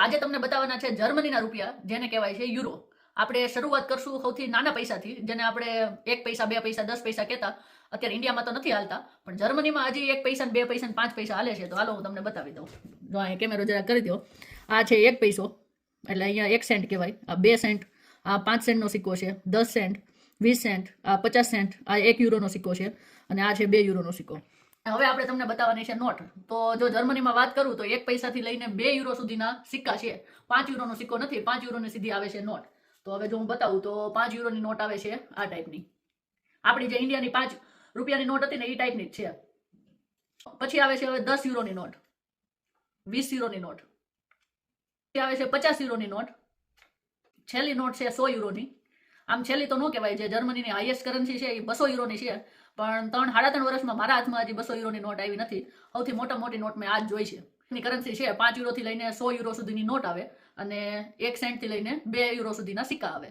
આજે તમને બતાવવાના છે જર્મનીના રૂપિયા, જેને કહેવાય છે યુરો. આપણે શરૂઆત કરશું સૌથી નાના પૈસાથી, જેને આપણે 1 પૈસા 2 પૈસા 10 પૈસા કહેતા. અત્યારે ઇન્ડિયામાં તો નથી હાલતા, પણ જર્મનીમાં હજી 1 પૈસા 2 પૈસા 5 પૈસા હાલે છે. તો હાલો હું તમને બતાવી દઉં. જો અહીંયા કેમેરો જરા કરી દો. આ છે 1 પૈસો, એટલે અહીંયા 1 સેન્ટ કહેવાય. આ 2 સેન્ટ, આ 5 સેન્ટનો સિક્કો છે, 10 સેન્ટ, 20 સેન્ટ, આ 50 સેન્ટ, આ 1 યુરોનો સિક્કો છે, અને આ છે 2 યુરોનો સિક્કો. હવે આપણે તમને બતાવવાની છે નોટ. તો જો જર્મનીમાં વાત કરું તો 1 પૈસાથી લઈને 2 યુરો સુધીના સિક્કા છે. 5 યુરોનો સિક્કો નથી, 5 યુરોની સીધી આવે છે નોટ. તો હવે જો હું બતાવું તો 5 યુરોની નોટ આવે છે આ ટાઈપની. આપણી જે ઇન્ડિયાની 5 રૂપિયાની નોટ હતી ને એ ટાઈપની જ છે. પછી આવે છે હવે 10 યુરોની નોટ, 20 યુરોની નોટ, પછી આવે છે 50 યુરોની નોટ, છેલ્લી નોટ છે 100 યુરોની. આમ છેલ્લી તો ન કહેવાય, જે જર્મનીની હાઈએસ્ટ કરન્સી છે એ 200 યુરોની છે, પણ 3-3.5 વર્ષમાં મારા હાથમાં હજી 200 યુરોની નોટ આવી નથી. સૌથી મોટી નોટ મેં આજ જોઈ છે. એની કરન્સી છે 5 યુરોથી લઈને 100 યુરો સુધીની નોટ આવે, અને 1 સેન્ટથી લઈને 2 યુરો સુધીના સિક્કા આવે.